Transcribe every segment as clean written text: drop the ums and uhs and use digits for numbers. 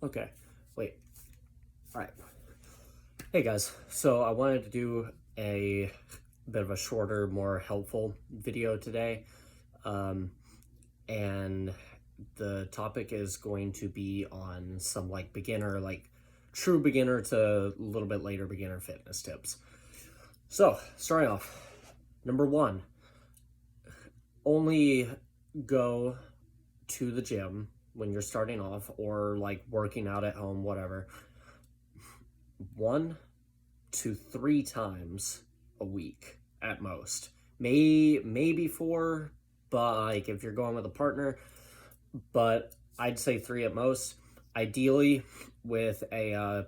Okay, wait. All right. Hey guys, so I wanted to do a bit of a shorter, more helpful video today. Um, and the topic is going to be on some like beginner, like true beginner to a little bit later beginner fitness tips. So, starting off, number one, only go to the gym when you're starting off or like working out at home, whatever, 1 to 3 times a week at most. Maybe four, but like if you're going with a partner, but I'd say three at most. Ideally, with a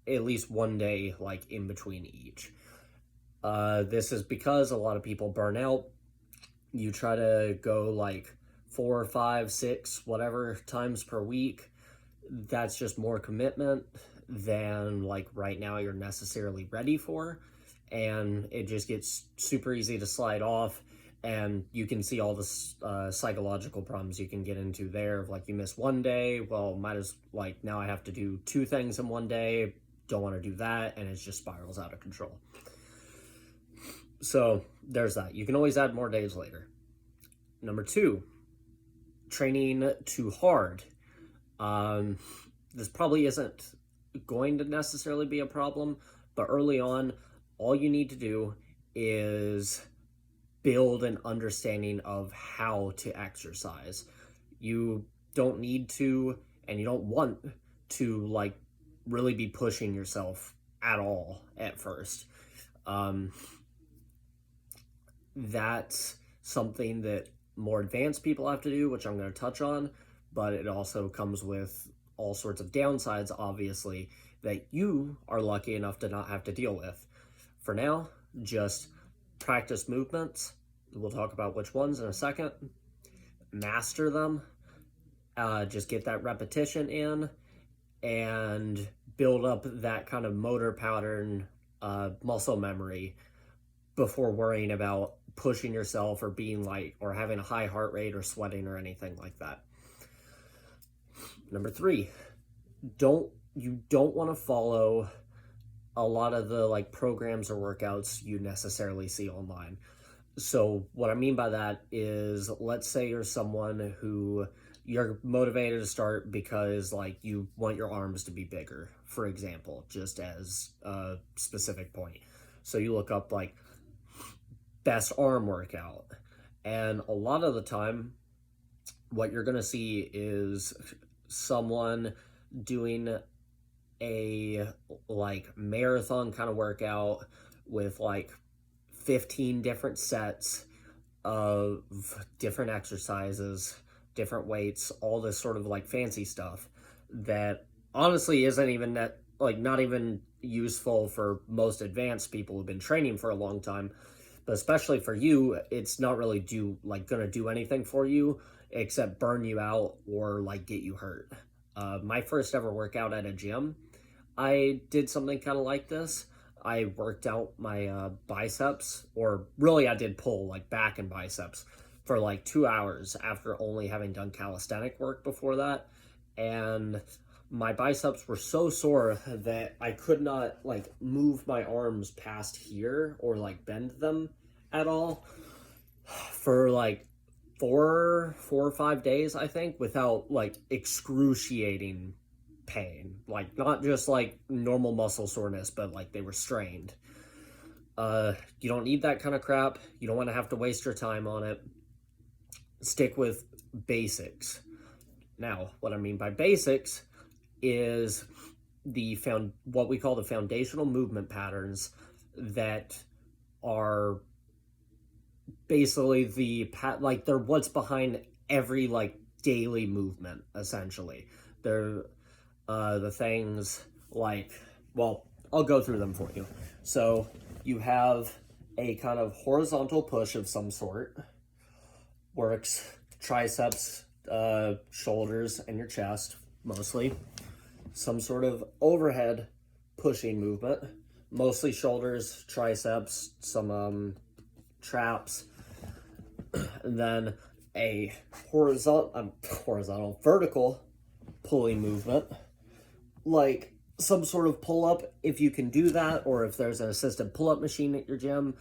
at least one day like in between each. This is because a lot of people burn out. You try to go like 4, 5, 6, whatever times per week. That's just more commitment than like right now you're necessarily ready for. And it just gets super easy to slide off. And you can see all the psychological problems you can get into there. Like you miss one day, well, might as like now I have to do 2 things in one day. Don't want to do that, and it just spirals out of control. So there's that. You can always add more days later. Number two, training too hard. This probably isn't going to necessarily be a problem, but early on, all you need to do is build an understanding of how to exercise. You don't need to, and you don't want to, like, really be pushing yourself at all at first. That's something that more advanced people have to do, which I'm going to touch on, but it also comes with all sorts of downsides, obviously, that you are lucky enough to not have to deal with. For now, just practice movements. We'll talk about which ones in a second. Master them. Just get that repetition in and build up that kind of motor pattern, muscle memory before worrying about pushing yourself or being like, or having a high heart rate or sweating or anything like that. Number three, you don't want to follow a lot of the like programs or workouts you necessarily see online. So what I mean by that is, let's say you're someone who you're motivated to start because like you want your arms to be bigger, for example, just as a specific point. So you look up like best arm workout, and a lot of the time what you're going to see is someone doing a like marathon kind of workout with like 15 different sets of different exercises, different weights, all this sort of like fancy stuff that honestly isn't even that, like, not even useful for most advanced people who've been training for a long time. But especially for you, it's not really gonna do anything for you except burn you out or like get you hurt. My first ever workout at a gym, I did something kind of like this. I worked out my biceps, or really I did pull like back and biceps for like 2 hours after only having done calisthenic work before that. And my biceps were so sore that I could not like move my arms past here or like bend them at all for like four or 5 days, I think, without like excruciating pain. Like not just like normal muscle soreness, but like they were strained. You don't need that kind of crap. You don't want to have to waste your time on it. Stick with basics. Now, what I mean by basics is what we call the foundational movement patterns that are basically they're what's behind every like daily movement, essentially. They're the things like, well, I'll go through them for you. So you have a kind of horizontal push of some sort, works triceps, shoulders, and your chest mostly. Some sort of overhead pushing movement, mostly shoulders, triceps, some traps, and then a vertical pulling movement, like some sort of pull-up if you can do that, or if there's an assisted pull-up machine at your gym.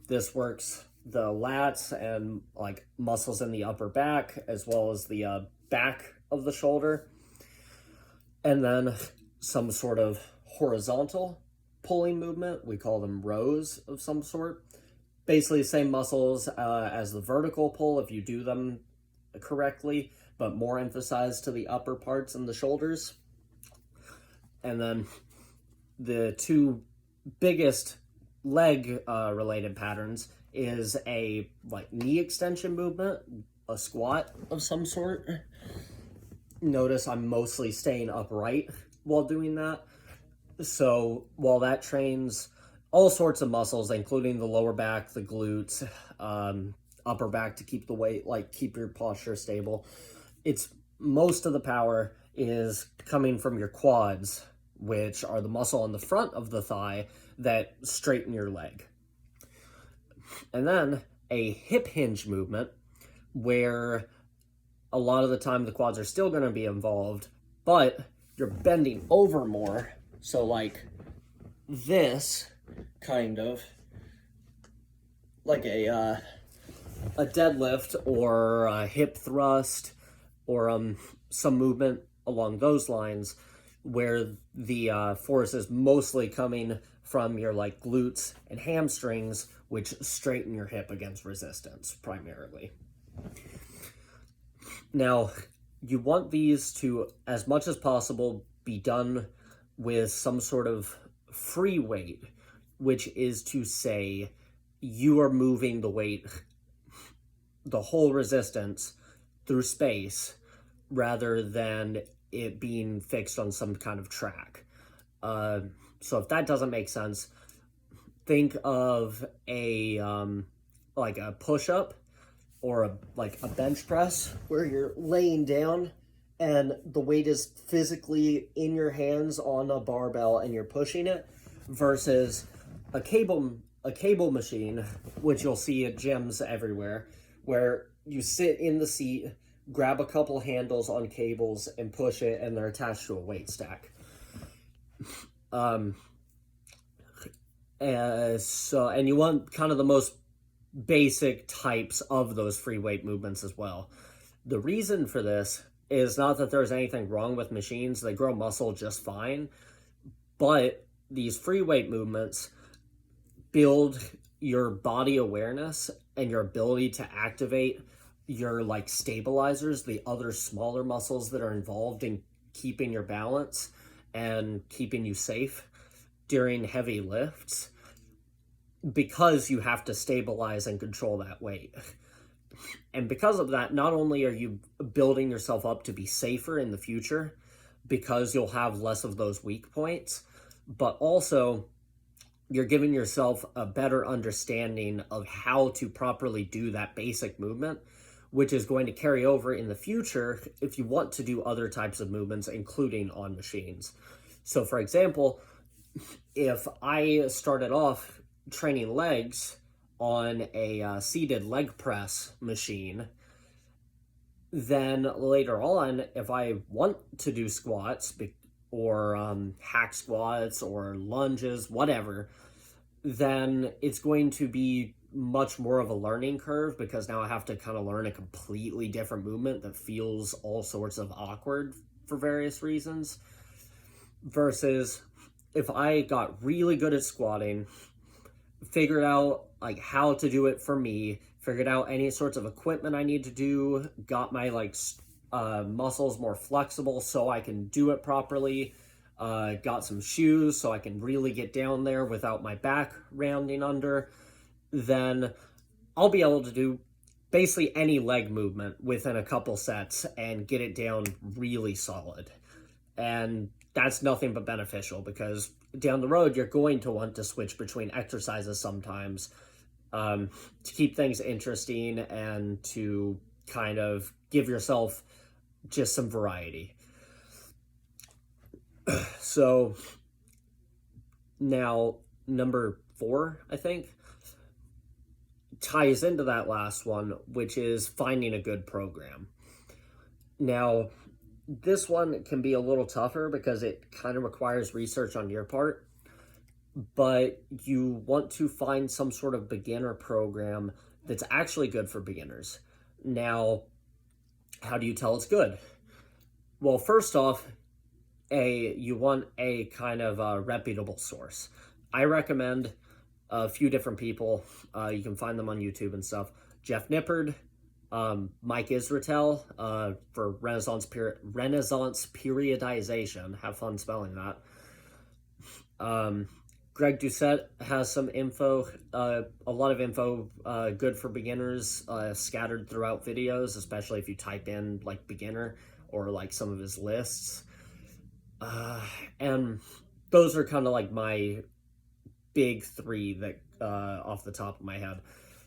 This works the lats and like muscles in the upper back as well as the back of the shoulder. And then some sort of horizontal pulling movement. We call them rows of some sort. Basically the same muscles as the vertical pull if you do them correctly, but more emphasized to the upper parts and the shoulders. And then the two biggest leg related patterns is a like knee extension movement, a squat of some sort. Notice I'm mostly staying upright while doing that. So while that trains all sorts of muscles, including the lower back, the glutes, upper back to keep the weight, like keep your posture stable, it's most of the power is coming from your quads, which are the muscle on the front of the thigh that straighten your leg. And then a hip hinge movement where a lot of the time the quads are still going to be involved, but you're bending over more. So like this, kind of like a deadlift or a hip thrust or some movement along those lines, where the force is mostly coming from your like glutes and hamstrings, which straighten your hip against resistance primarily. Now, you want these to, as much as possible, be done with some sort of free weight, which is to say you are moving the weight, the whole resistance through space, rather than it being fixed on some kind of track. So if that doesn't make sense, think of a like a push-up or a bench press where you're laying down and the weight is physically in your hands on a barbell and you're pushing it, versus a cable machine, which you'll see at gyms everywhere, where you sit in the seat, grab a couple handles on cables and push it, and they're attached to a weight stack. And you want kind of the most basic types of those free weight movements as well. The reason for this is not that there's anything wrong with machines. They grow muscle just fine, but these free weight movements build your body awareness and your ability to activate your like stabilizers, the other smaller muscles that are involved in keeping your balance and keeping you safe during heavy lifts, because you have to stabilize and control that weight. And because of that, not only are you building yourself up to be safer in the future, because you'll have less of those weak points, but also you're giving yourself a better understanding of how to properly do that basic movement, which is going to carry over in the future if you want to do other types of movements, including on machines. So for example, if I started off training legs on a seated leg press machine, then later on, if I want to do squats or hack squats or lunges, whatever, then it's going to be much more of a learning curve, because now I have to kind of learn a completely different movement that feels all sorts of awkward for various reasons. Versus if I got really good at squatting, figured out like how to do it for me, figured out any sorts of equipment I need to do, got my muscles more flexible so I can do it properly, got some shoes so I can really get down there without my back rounding under, then I'll be able to do basically any leg movement within a couple sets and get it down really solid. And that's nothing but beneficial, because down the road you're going to want to switch between exercises sometimes, to keep things interesting and to kind of give yourself just some variety. So now number 4, I think, ties into that last one, which is finding a good program. Now, this one can be a little tougher because it kind of requires research on your part, but you want to find some sort of beginner program that's actually good for beginners. Now, how do you tell it's good? Well, first off, you want a kind of reputable source. I recommend a few different people. You can find them on YouTube and stuff. Jeff Nippard, Mike Israetel for Renaissance periodization. Have fun spelling that. Greg Doucette has some info, a lot of info, good for beginners, scattered throughout videos, especially if you type in like beginner or like some of his lists. And those are kind of like my big three that off the top of my head.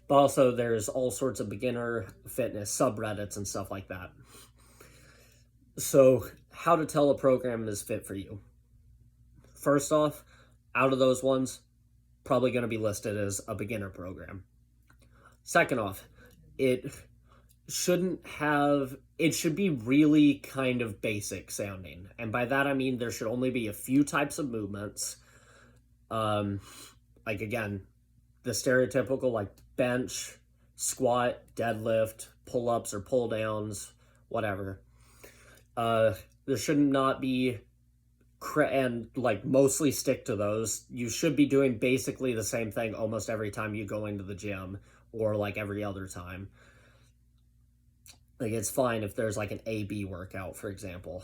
But also there's all sorts of beginner fitness subreddits and stuff like that. So how to tell a program is fit for you. First off, out of those ones, probably going to be listed as a beginner program. Second off, it should be really kind of basic sounding. And by that I mean there should only be a few types of movements. Like again, the stereotypical like bench, squat, deadlift, pull-ups or pull-downs, whatever. There should not be, and like mostly stick to those. You should be doing basically the same thing almost every time you go into the gym, or like every other time. Like it's fine if there's like an A-B workout, for example.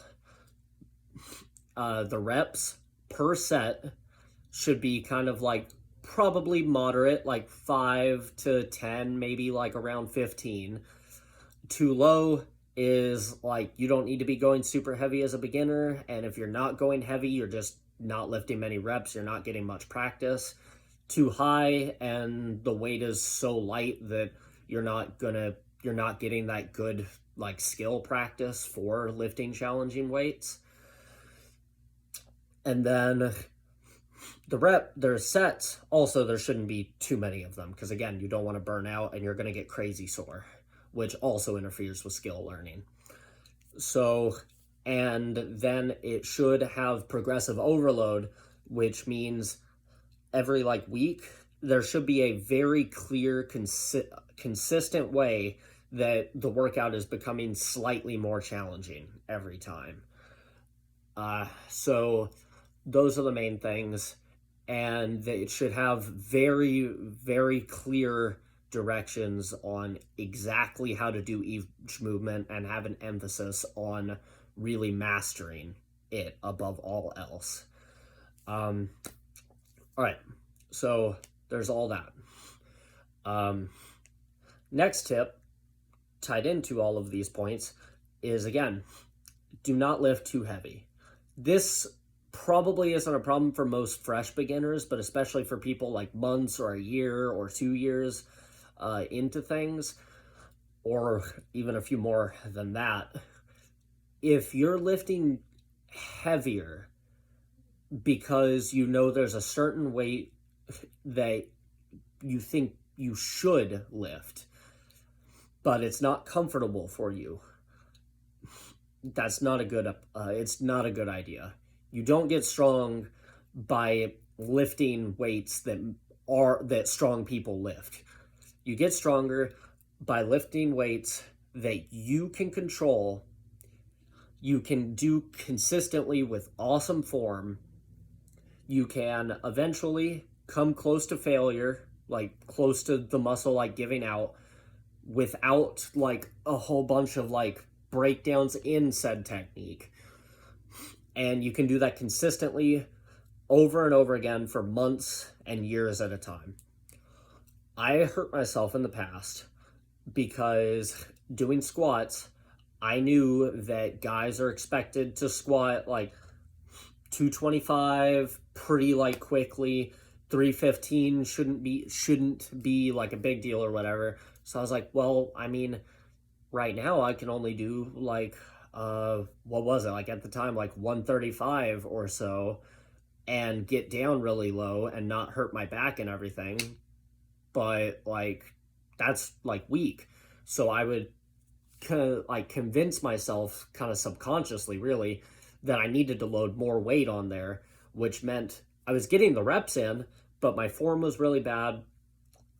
The reps per set should be kind of like probably moderate, like 5 to 10, maybe like around 15. Too low is like you don't need to be going super heavy as a beginner, and if you're not going heavy, you're just not lifting many reps, you're not getting much practice. Too high and the weight is so light that you're not getting that good like skill practice for lifting challenging weights. And then there's sets. Also, there shouldn't be too many of them because again, you don't want to burn out and you're going to get crazy sore, which also interferes with skill learning. So, and then it should have progressive overload, which means every like week there should be a very clear, consistent way that the workout is becoming slightly more challenging every time. So those are the main things, and it should have very, very clear directions on exactly how to do each movement and have an emphasis on really mastering it above all else. All right, so there's all that. Next tip, tied into all of these points, is again, do not lift too heavy. This probably isn't a problem for most fresh beginners, but especially for people like months or a year or 2 years into things, or even a few more than that. If you're lifting heavier because you know there's a certain weight that you think you should lift, but it's not comfortable for you, that's not a good, it's not a good idea. You don't get strong by lifting weights that strong people lift. You get stronger by lifting weights that you can control, you can do consistently with awesome form. You can eventually come close to failure, like close to the muscle like giving out, without like a whole bunch of like breakdowns in said technique. And you can do that consistently over and over again for months and years at a time. I hurt myself in the past because doing squats, I knew that guys are expected to squat like 225 pretty like quickly. 315 shouldn't be like a big deal or whatever. So I was like, well, I mean, right now I can only do like what was it, like at the time, like 135 or so, and get down really low and not hurt my back and everything. But like that's like weak. So I would like convince myself kind of subconsciously really that I needed to load more weight on there, which meant I was getting the reps in, but my form was really bad,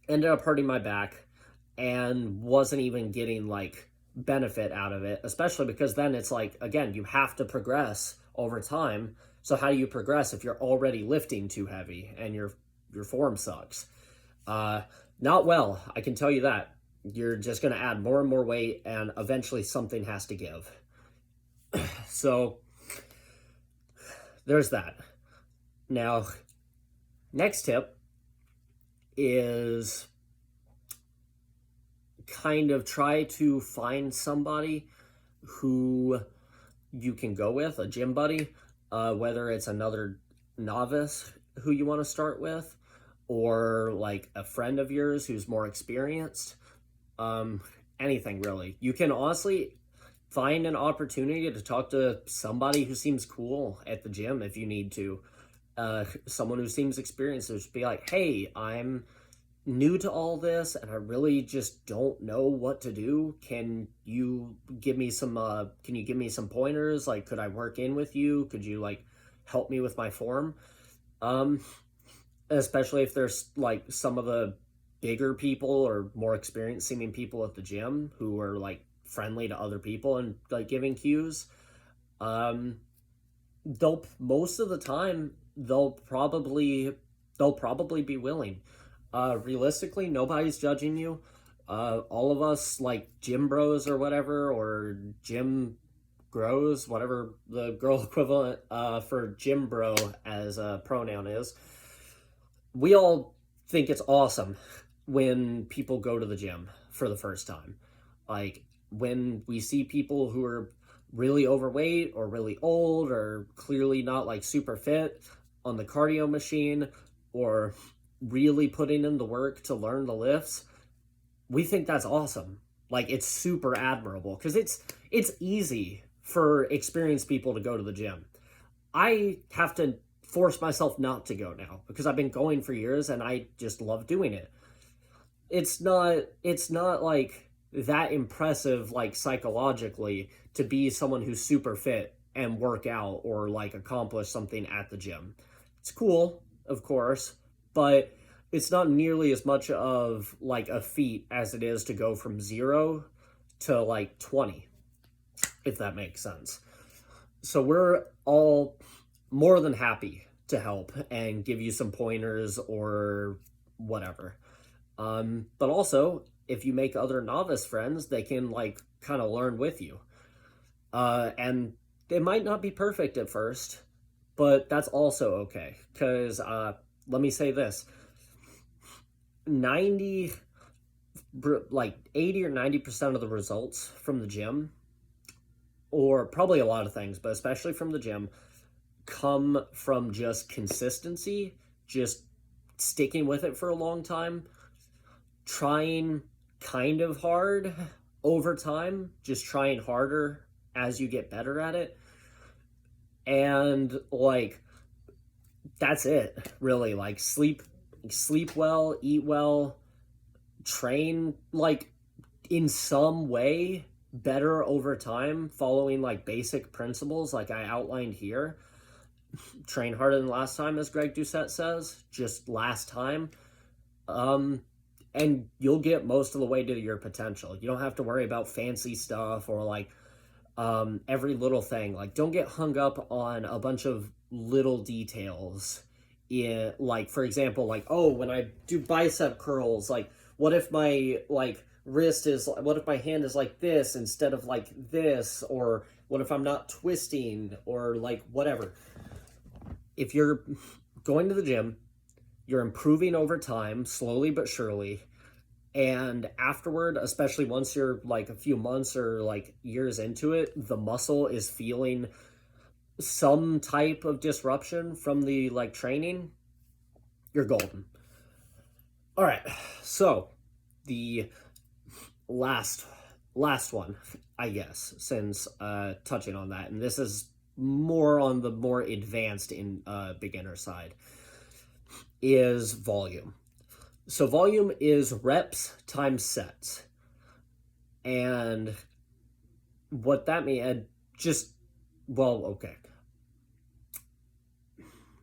ended up hurting my back, and wasn't even getting like benefit out of it, especially because then it's like, again, you have to progress over time. So how do you progress if you're already lifting too heavy and your form sucks? uh Not well, I can tell you that. You're just going to add more and more weight, and eventually something has to give. So there's that. Now, next tip is kind of try to find somebody who you can go with, a gym buddy, whether it's another novice who you want to start with, or like a friend of yours who's more experienced. Um, Anything really. You can honestly find an opportunity to talk to somebody who seems cool at the gym if you need to. Someone who seems experienced, just be like, hey, I'm new to all this and I really just don't know what to do. Can you give me some pointers? Like, could I work in with you? Could you like help me with my form? Um, Especially if there's like some of the bigger people or more experienced seeming people at the gym who are like friendly to other people and like giving cues. Um, they'll most of the time they'll probably be willing. Realistically, nobody's judging you. All of us, like gym bros or whatever, or gym grows, whatever the girl equivalent for gym bro as a pronoun is, we all think it's awesome when people go to the gym for the first time. Like when we see people who are really overweight or really old or clearly not like super fit on the cardio machine, or really putting in the work to learn the lifts, we think that's awesome. Like it's super admirable because it's easy for experienced people to go to the gym. I have to force myself not to go now because I've been going for years and I just love doing it. It's not like that impressive like psychologically to be someone who's super fit and work out or like accomplish something at the gym. It's cool, of course, but it's not nearly as much of like a feat as it is to go from 0 to like 20, if that makes sense. So we're all more than happy to help and give you some pointers or whatever. But also, if you make other novice friends, they can like kind of learn with you. And it might not be perfect at first, but that's also okay. Because let me say this: 90, like 80 or 90% of the results from the gym, or probably a lot of things, but especially from the gym, come from just consistency, just sticking with it for a long time, trying kind of hard over time, just trying harder as you get better at it. And like that's it, really. Like sleep well, eat well, train like in some way better over time, following like basic principles like I outlined here. Train harder than last time, as Greg Doucette says, just last time. And you'll get most of the way to your potential. You don't have to worry about fancy stuff or like every little thing. Like, don't get hung up on a bunch of little details. In like, for example, like, oh, when I do bicep curls, like, what if my like what if my hand is like this instead of like this, or what if I'm not twisting, or like whatever. If you're going to the gym, you're improving over time, slowly but surely. And afterward, especially once you're like a few months or like years into it, the muscle is feeling some type of disruption from the like training, you're golden. All right. So the last one, I guess, since touching on that, and this is more on the more advanced in beginner side, is volume. So volume is reps times sets. And what that means, just, well, okay.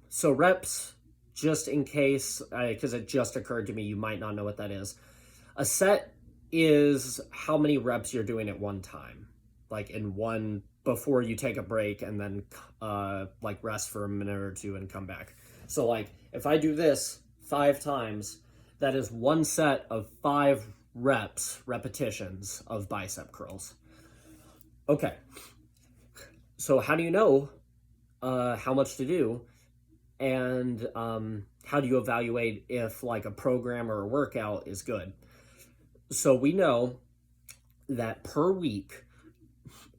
So reps, just in case, because it just occurred to me, you might not know what that is. A set is how many reps you're doing at one time, like in one, before you take a break and then like rest for a minute or two and come back. So like if I do this 5 times, that is one set of 5 repetitions of bicep curls. Okay, so how do you know how much to do, and how do you evaluate if like a program or a workout is good? So we know that per week,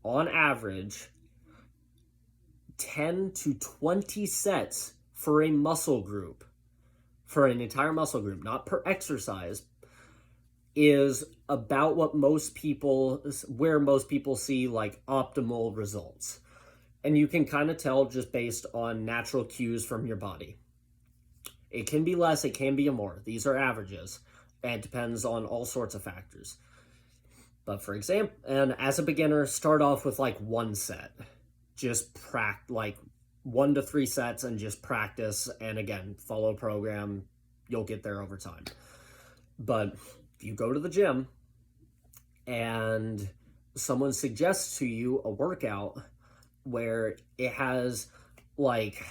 on average, 10 to 20 sets for a muscle group, for an entire muscle group, not per exercise, is about what where most people see like optimal results. And you can kind of tell just based on natural cues from your body. It can be less, it can be more. These are averages. And it depends on all sorts of factors. But for example, and as a beginner, start off with like one set. Just like 1 to 3 sets and just practice. And again, follow program. You'll get there over time. But if you go to the gym and someone suggests to you a workout where it has like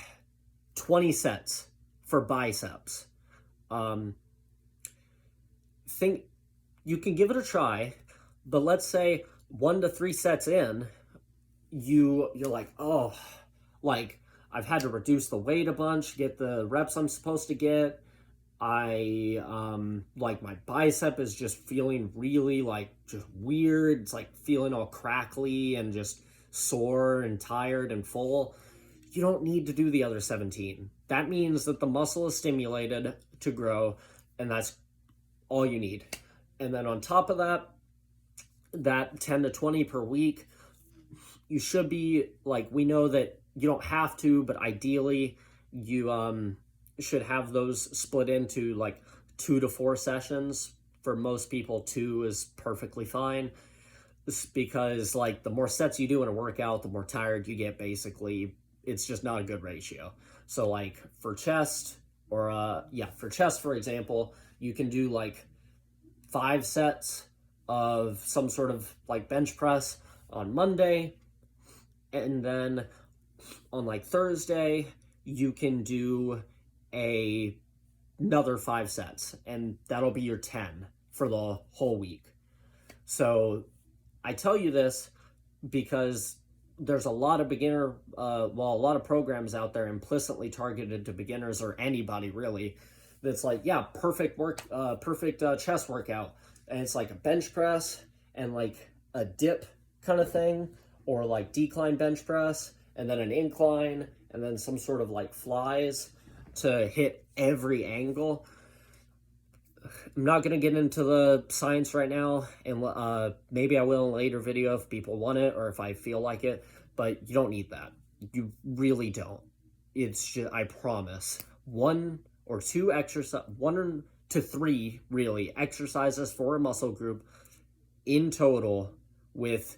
20 sets for biceps, think you can give it a try, but let's say 1 to 3 sets in, you're like, oh, like I've had to reduce the weight a bunch, get the reps I'm supposed to get. I like my bicep is just feeling really like just weird. It's like feeling all crackly and just sore and tired and full. You don't need to do the other 17. That means that the muscle is stimulated to grow, and that's all you need. And then on top of that, that 10 to 20 per week, you should be like, we know that you don't have to, but ideally you should have those split into like 2 to 4 sessions. For most people, 2 is perfectly fine. It's because like the more sets you do in a workout, the more tired you get. Basically, it's just not a good ratio. So like for chest, for chest, for example, you can do like 5 sets of some sort of like bench press on Monday, and then on like Thursday you can do another 5 sets, and that'll be your 10 for the whole week. So I tell you this because there's a lot of a lot of programs out there implicitly targeted to beginners or anybody really. That's like, yeah, perfect chest workout, and it's like a bench press and like a dip kind of thing, or like decline bench press and then an incline and then some sort of like flies to hit every angle. I'm not going to get into the science right now, and maybe I will in a later video if people want it or if I feel like it, but you don't need that. You really don't. It's just, I promise, 1 to 3 really exercises for a muscle group in total with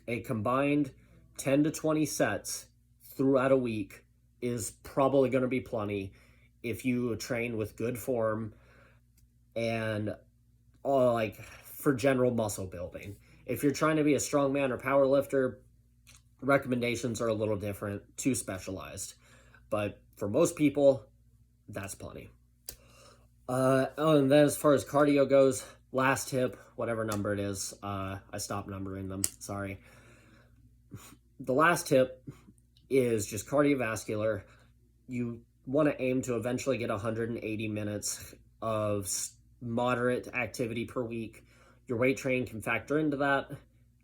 a combined 10 to 20 sets throughout a week is probably going to be plenty if you train with good form and like for general muscle building. If you're trying to be a strongman or power lifter, recommendations are a little different, too specialized. But for most people, that's plenty. And then as far as cardio goes, last tip, whatever number it is, I stopped numbering them, sorry. The last tip is just cardiovascular. You want to aim to eventually get 180 minutes of moderate activity per week. Your weight training can factor into that.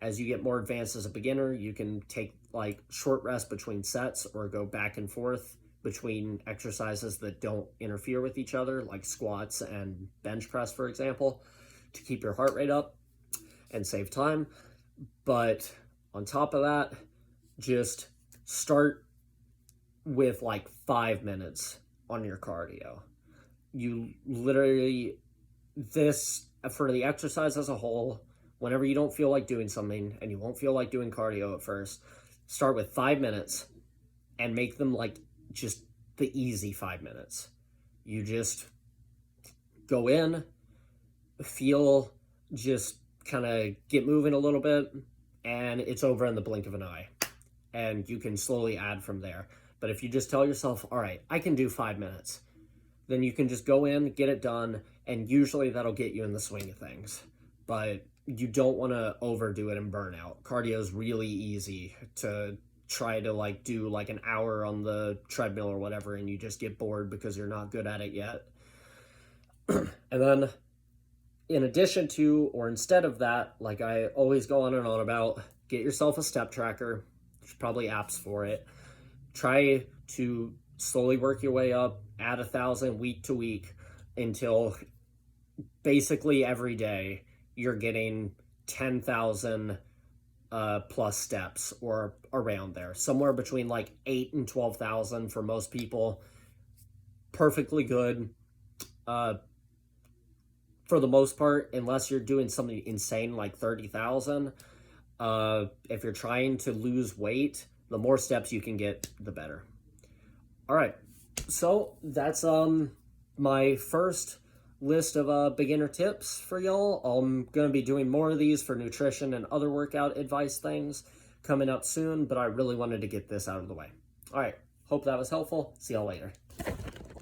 As you get more advanced as a beginner, you can take like short rest between sets or go back and forth between exercises that don't interfere with each other, like squats and bench press, for example, to keep your heart rate up and save time. But on top of that, just start with like 5 minutes on your cardio. You literally, this, for the exercise as a whole, whenever you don't feel like doing something and you won't feel like doing cardio at first, start with 5 minutes and make them like just the easy 5 minutes. You just go in, feel, just kind of get moving a little bit, and it's over in the blink of an eye. And you can slowly add from there. But if you just tell yourself, all right, I can do 5 minutes, then you can just go in, get it done, and usually that'll get you in the swing of things. But you don't want to overdo it and burn out. Cardio is really easy to try to like do like an hour on the treadmill or whatever, and you just get bored because you're not good at it yet. And then in addition to, or instead of that, like I always go on and on about, get yourself a step tracker. There's probably apps for it. Try to slowly work your way up, add 1,000 week to week until basically every day you're getting 10,000 plus steps or around there. Somewhere between like 8 and 12,000 for most people. Perfectly good. For the most part, unless you're doing something insane like 30,000, if you're trying to lose weight, the more steps you can get, the better. All right, so that's my first list of beginner tips for y'all. I'm going to be doing more of these for nutrition and other workout advice things coming up soon, but I really wanted to get this out of the way. All right, hope that was helpful. See y'all later.